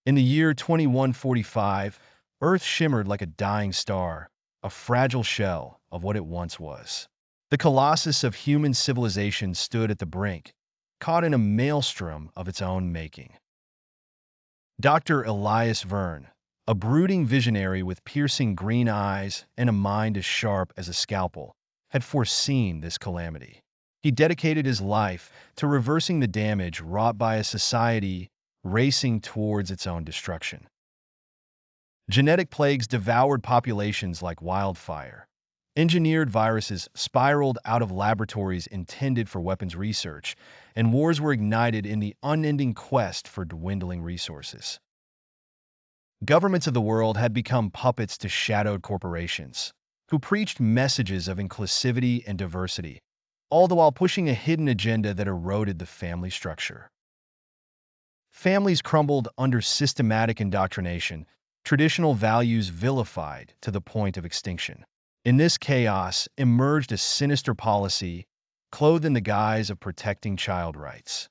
In the year 2145, Earth shimmered like a dying star, a fragile shell of what it once was. The colossus of human civilization stood at the brink, caught in a maelstrom of its own making. Dr. Elias Verne, a brooding visionary with piercing green eyes and a mind as sharp as a scalpel, had foreseen this calamity. He dedicated his life to reversing the damage wrought by a society racing towards its own destruction. Genetic plagues devoured populations like wildfire. Engineered viruses spiraled out of laboratories intended for weapons research, and wars were ignited in the unending quest for dwindling resources. Governments of the world had become puppets to shadowed corporations, who preached messages of inclusivity and diversity, all the while pushing a hidden agenda that eroded the family structure. Families crumbled under systematic indoctrination, traditional values vilified to the point of extinction. In this chaos emerged a sinister policy, clothed in the guise of protecting child rights.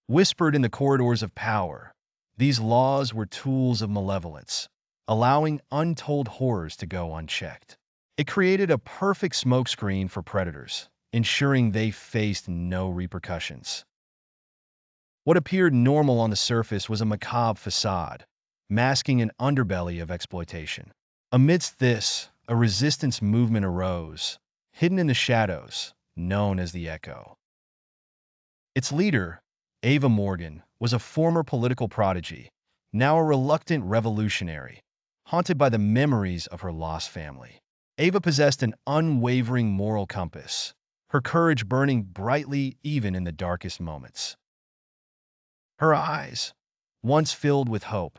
Whispered in the corridors of power, these laws were tools of malevolence, allowing untold horrors to go unchecked. It created a perfect smokescreen for predators, ensuring they faced no repercussions. What appeared normal on the surface was a macabre facade, masking an underbelly of exploitation. Amidst this, a resistance movement arose, hidden in the shadows, known as the Echo. Its leader, Ava Morgan, was a former political prodigy, now a reluctant revolutionary, haunted by the memories of her lost family. Ava possessed an unwavering moral compass, her courage burning brightly even in the darkest moments. Her eyes, once filled with hope,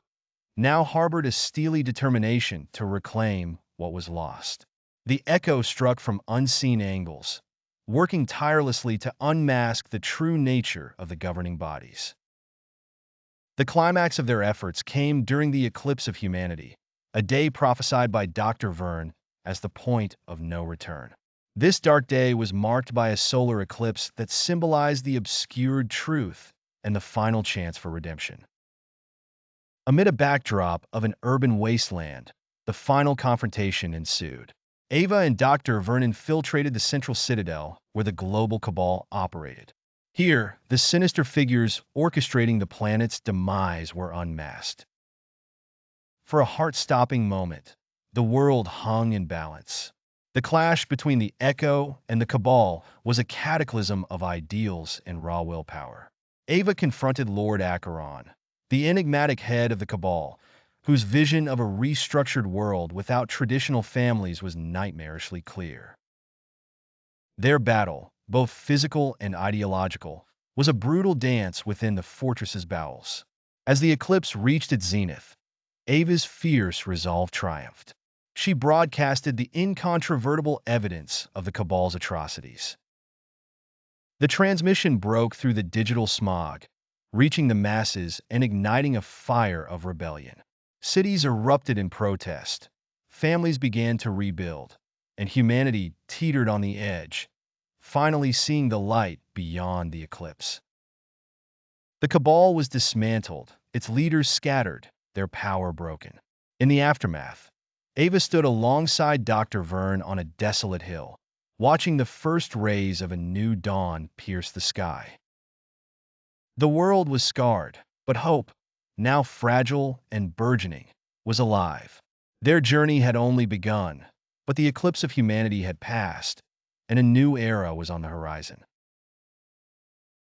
now harbored a steely determination to reclaim what was lost. The Echo struck from unseen angles, working tirelessly to unmask the true nature of the governing bodies. The climax of their efforts came during the Eclipse of Humanity, a day prophesied by Dr. Verne as the point of no return. This dark day was marked by a solar eclipse that symbolized the obscured truth and the final chance for redemption. Amid a backdrop of an urban wasteland, the final confrontation ensued. Ava and Dr. Verne infiltrated the central citadel where the global cabal operated. Here, the sinister figures orchestrating the planet's demise were unmasked. For a heart-stopping moment, the world hung in balance. The clash between the Echo and the cabal was a cataclysm of ideals and raw willpower. Ava confronted Lord Acheron, the enigmatic head of the cabal, whose vision of a restructured world without traditional families was nightmarishly clear. Their battle, both physical and ideological, was a brutal dance within the fortress's bowels. As the eclipse reached its zenith, Ava's fierce resolve triumphed. She broadcasted the incontrovertible evidence of the cabal's atrocities. The transmission broke through the digital smog, reaching the masses and igniting a fire of rebellion. Cities erupted in protest, families began to rebuild, and humanity teetered on the edge, finally seeing the light beyond the eclipse. The cabal was dismantled, its leaders scattered, their power broken. In the aftermath, Ava stood alongside Dr. Verne on a desolate hill, watching the first rays of a new dawn pierce the sky. The world was scarred, but hope, now fragile and burgeoning, was alive. Their journey had only begun, but the eclipse of humanity had passed, and a new era was on the horizon.